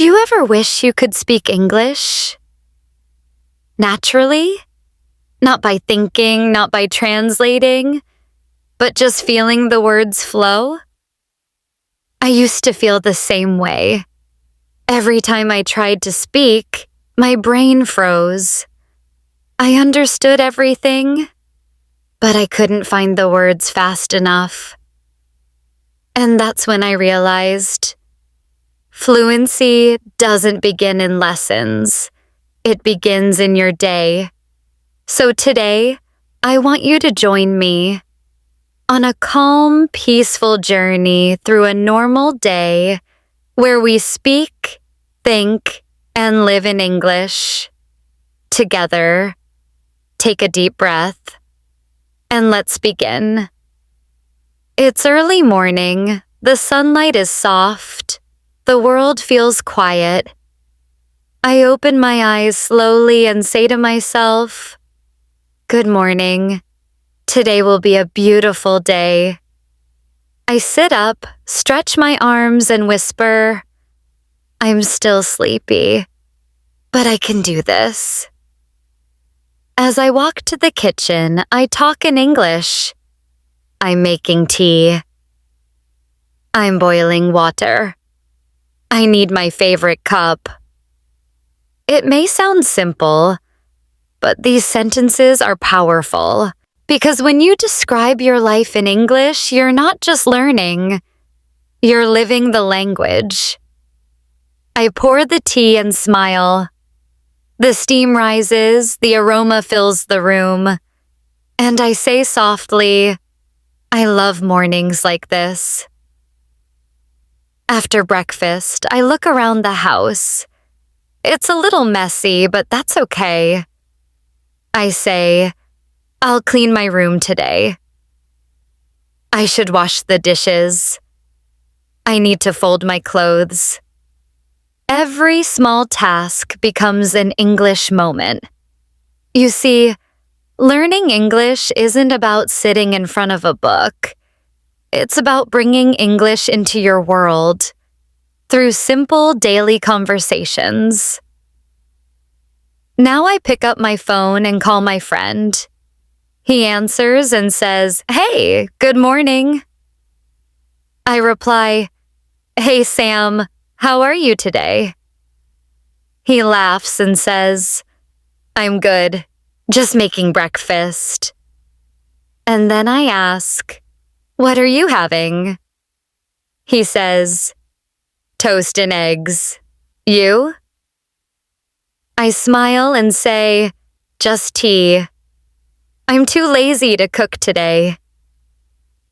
Do you ever wish you could speak English? Naturally? Not by thinking, not by translating, but just feeling the words flow? I used to feel the same way. Every time I tried to speak, my brain froze. I understood everything, but I couldn't find the words fast enough. And that's when I realized fluency doesn't begin in lessons. It begins in your day. So today, I want you to join me on a calm, peaceful journey through a normal day where we speak, think, and live in English. Together, take a deep breath, and let's begin. It's early morning, the sunlight is soft, the world feels quiet. I open my eyes slowly and say to myself, "Good morning. Today will be a beautiful day." I sit up, stretch my arms, and whisper, "I'm still sleepy, but I can do this." As I walk to the kitchen, I talk in English. I'm making tea. I'm boiling water. I need my favorite cup. It may sound simple, but these sentences are powerful because when you describe your life in English, you're not just learning, you're living the language. I pour the tea and smile. The steam rises, the aroma fills the room, and I say softly, "I love mornings like this." After breakfast, I look around the house. It's a little messy, but that's okay. I say, "I'll clean my room today." I should wash the dishes. I need to fold my clothes. Every small task becomes an English moment. You see, learning English isn't about sitting in front of a book. It's about bringing English into your world through simple daily conversations. Now I pick up my phone and call my friend. He answers and says, "Hey, good morning." I reply, "Hey, Sam, how are you today?" He laughs and says, "I'm good, just making breakfast." And then I ask, "What are you having?" He says, "Toast and eggs. You?" I smile and say, "Just tea. I'm too lazy to cook today."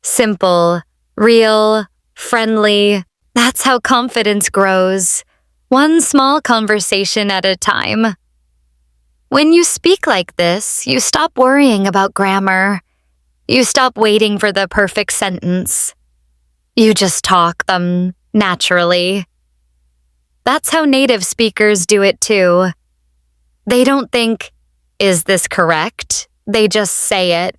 Simple, real, friendly. That's how confidence grows, one small conversation at a time. When you speak like this, you stop worrying about grammar. You stop waiting for the perfect sentence. You just talk them naturally. That's how native speakers do it too. They don't think, "Is this correct?" They just say it.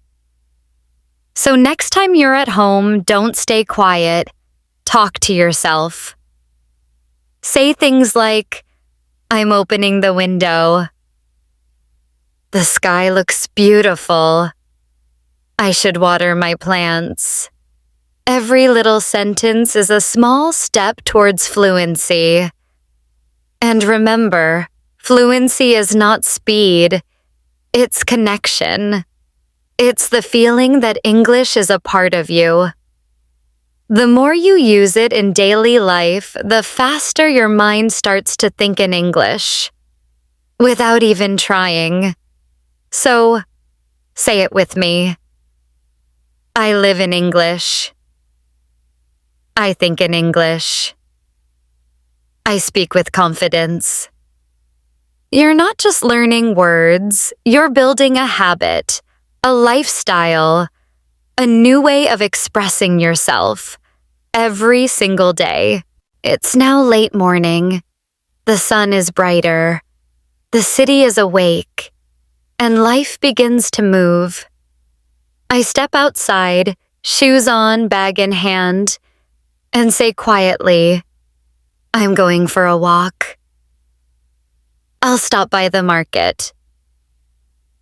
So next time you're at home, don't stay quiet. Talk to yourself. Say things like, "I'm opening the window. The sky looks beautiful. I should water my plants." Every little sentence is a small step towards fluency. And remember, fluency is not speed. It's connection. It's the feeling that English is a part of you. The more you use it in daily life, the faster your mind starts to think in English, without even trying. So, say it with me. I live in English. I think in English. I speak with confidence. You're not just learning words, you're building a habit, a lifestyle, a new way of expressing yourself every single day. It's now late morning. The sun is brighter. The city is awake, and life begins to move. I step outside, shoes on, bag in hand, and say quietly, I'm going for a walk. I'll stop by the market.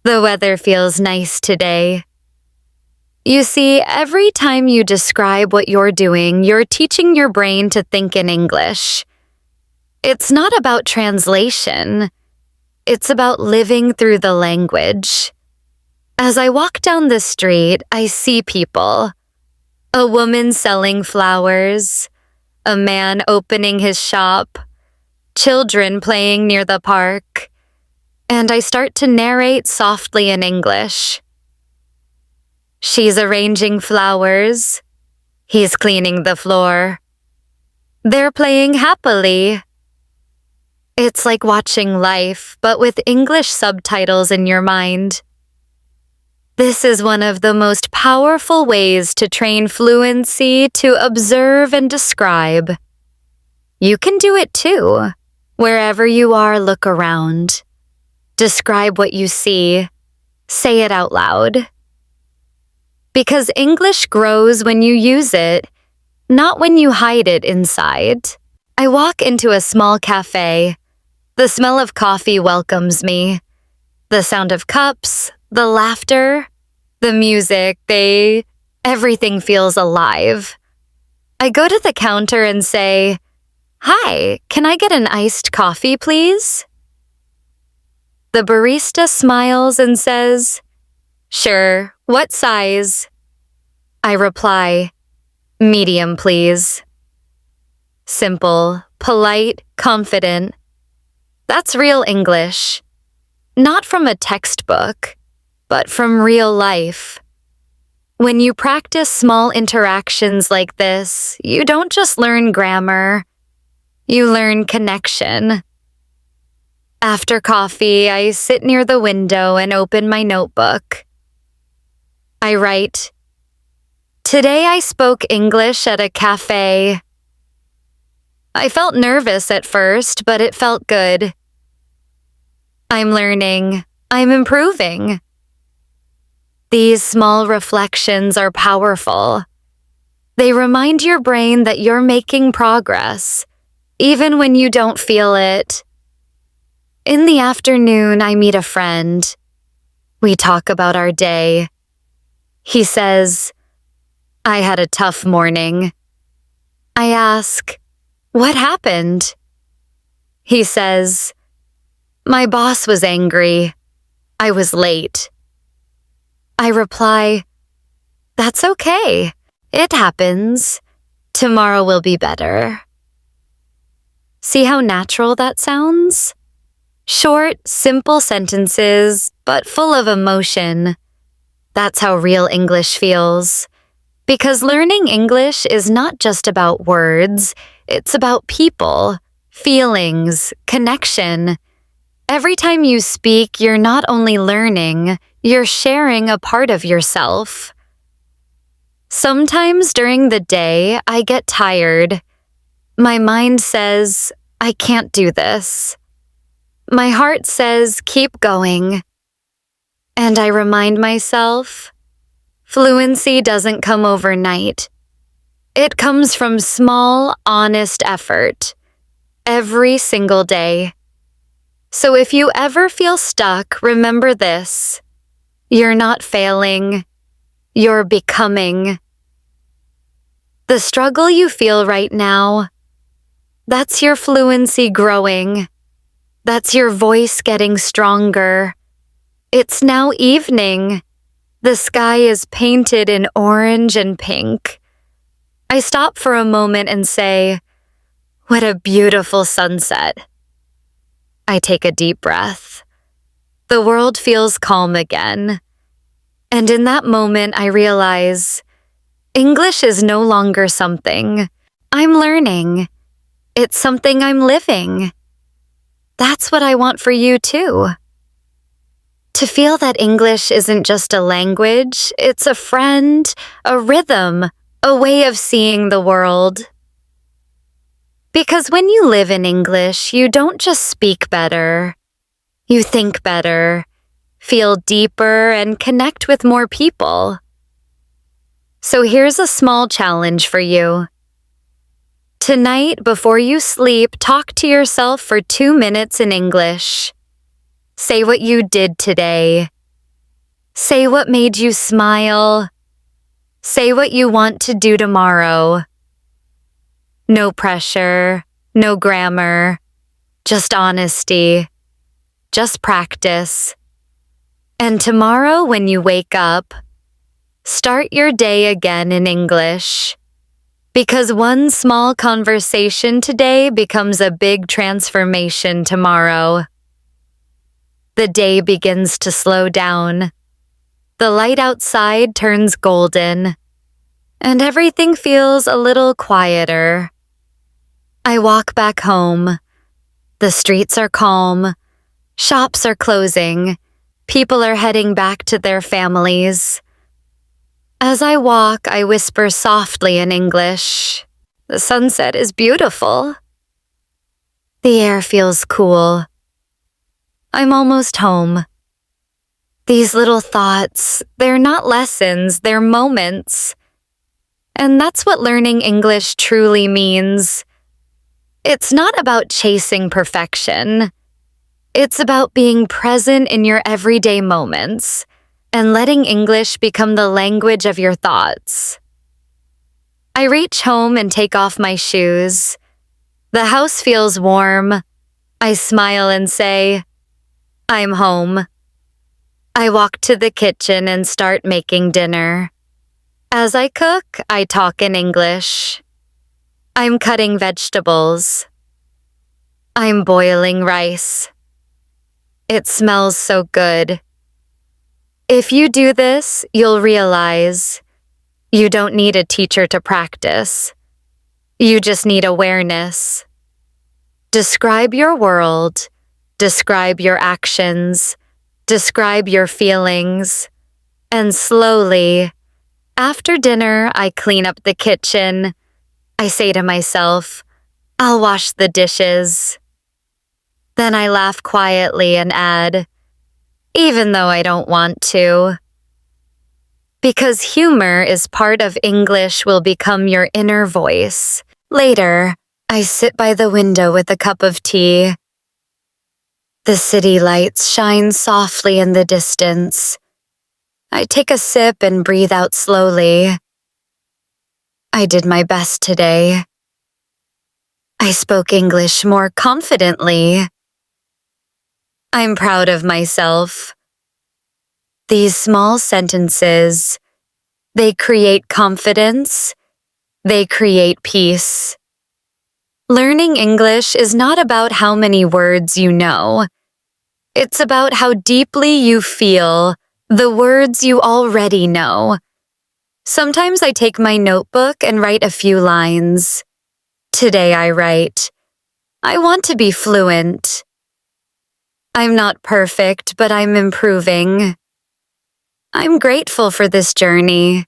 The weather feels nice today. You see, every time you describe what you're doing, you're teaching your brain to think in English. It's not about translation. It's about living through the language. As I walk down the street, I see people. A woman selling flowers, a man opening his shop, children playing near the park, and I start to narrate softly in English. She's arranging flowers. He's cleaning the floor. They're playing happily. It's like watching life, but with English subtitles in your mind. This is one of the most powerful ways to train fluency, to observe and describe. You can do it too. Wherever you are, look around. Describe what you see. Say it out loud. Because English grows when you use it, not when you hide it inside. I walk into a small cafe. The smell of coffee welcomes me. The sound of cups, the laughter, the music, everything feels alive. I go to the counter and say, "Hi, can I get an iced coffee, please?" The barista smiles and says, "Sure, what size?" I reply, "Medium, please." Simple, polite, confident. That's real English. Not from a textbook, but from real life. When you practice small interactions like this, you don't just learn grammar, you learn connection. After coffee, I sit near the window and open my notebook. I write, "Today I spoke English at a cafe." I felt nervous at first, but it felt good. I'm learning. I'm improving. These small reflections are powerful. They remind your brain that you're making progress, even when you don't feel it. In the afternoon, I meet a friend. We talk about our day. He says, "I had a tough morning." I ask, "What happened?" He says, "My boss was angry. I was late." I reply, "That's okay. It happens. Tomorrow will be better." See how natural that sounds? Short, simple sentences, but full of emotion. That's how real English feels. Because learning English is not just about words, it's about people, feelings, connection. Every time you speak, you're not only learning, you're sharing a part of yourself. Sometimes during the day, I get tired. My mind says, "I can't do this." My heart says, "Keep going." And I remind myself, fluency doesn't come overnight. It comes from small, honest effort, every single day. So if you ever feel stuck, remember this. You're not failing. You're becoming. The struggle you feel right now, that's your fluency growing. That's your voice getting stronger. It's now evening. The sky is painted in orange and pink. I stop for a moment and say, "What a beautiful sunset." I take a deep breath. The world feels calm again. And in that moment, I realize English is no longer something I'm learning. It's something I'm living. That's what I want for you too. To feel that English isn't just a language, it's a friend, a rhythm, a way of seeing the world. Because when you live in English, you don't just speak better. You think better, feel deeper, and connect with more people. So here's a small challenge for you. Tonight, before you sleep, talk to yourself for 2 minutes in English. Say what you did today. Say what made you smile. Say what you want to do tomorrow. No pressure, no grammar, just honesty, just practice. And tomorrow when you wake up, start your day again in English. Because one small conversation today becomes a big transformation tomorrow. The day begins to slow down. The light outside turns golden, and everything feels a little quieter. I walk back home. The streets are calm. Shops are closing. People are heading back to their families. As I walk, I whisper softly in English. The sunset is beautiful. The air feels cool. I'm almost home. These little thoughts, they're not lessons, they're moments. And that's what learning English truly means. It's not about chasing perfection. It's about being present in your everyday moments and letting English become the language of your thoughts. I reach home and take off my shoes. The house feels warm. I smile and say, I'm home. I walk to the kitchen and start making dinner. As I cook, I talk in English. I'm cutting vegetables. I'm boiling rice. It smells so good. If you do this, you'll realize you don't need a teacher to practice. You just need awareness. Describe your world. Describe your actions. Describe your feelings. And slowly, after dinner, I clean up the kitchen. I say to myself, I'll wash the dishes. Then I laugh quietly and add, even though I don't want to. Because humor is part of English will become your inner voice. Later, I sit by the window with a cup of tea. The city lights shine softly in the distance. I take a sip and breathe out slowly. I did my best today. I spoke English more confidently. I'm proud of myself. These small sentences, they create confidence. They create peace. Learning English is not about how many words you know. It's about how deeply you feel the words you already know. Sometimes I take my notebook and write a few lines. Today I write, I want to be fluent. I'm not perfect, but I'm improving. I'm grateful for this journey.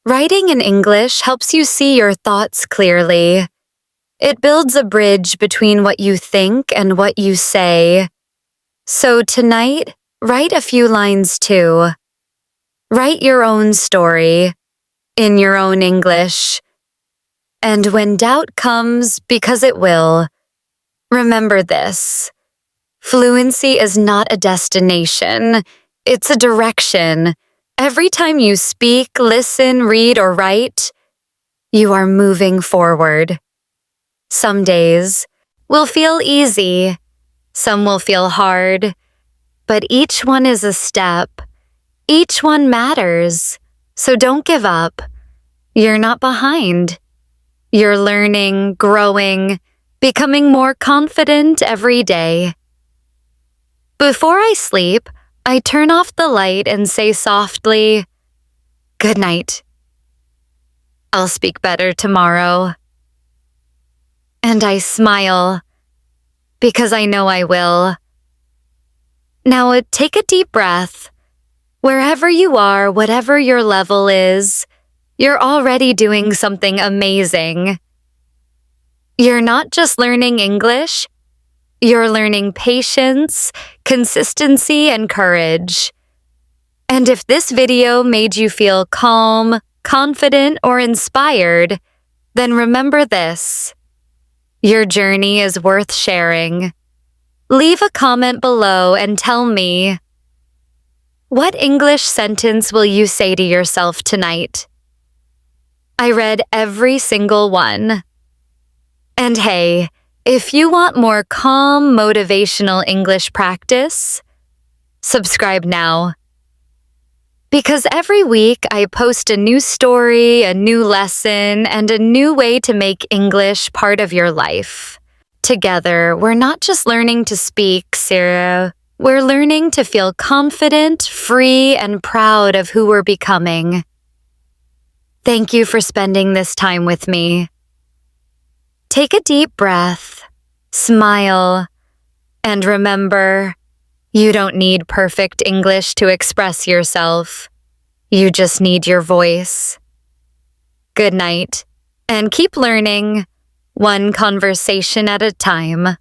Writing in English helps you see your thoughts clearly. It builds a bridge between what you think and what you say. So tonight, write a few lines too. Write your own story, in your own English. And when doubt comes, because it will, remember this. Fluency is not a destination. It's a direction. Every time you speak, listen, read, or write, you are moving forward. Some days will feel easy. Some will feel hard. But each one is a step. Each one matters. So don't give up. You're not behind. You're learning, growing, becoming more confident every day. Before I sleep, I turn off the light and say softly, good night. I'll speak better tomorrow. And I smile, because I know I will. Now take a deep breath. Wherever you are, whatever your level is, you're already doing something amazing. You're not just learning English, you're learning patience, consistency, and courage. And if this video made you feel calm, confident, or inspired, Then remember this: your journey is worth sharing. Leave a comment below and tell me, what English sentence will you say to yourself tonight? I read every single one. And hey, if you want more calm, motivational English practice, subscribe now. Because every week I post a new story, a new lesson, and a new way to make English part of your life. Together, we're not just learning to speak, Sarah. We're learning to feel confident, free, and proud of who we're becoming. Thank you for spending this time with me. Take a deep breath, smile, and remember, you don't need perfect English to express yourself. You just need your voice. Good night, and keep learning, one conversation at a time.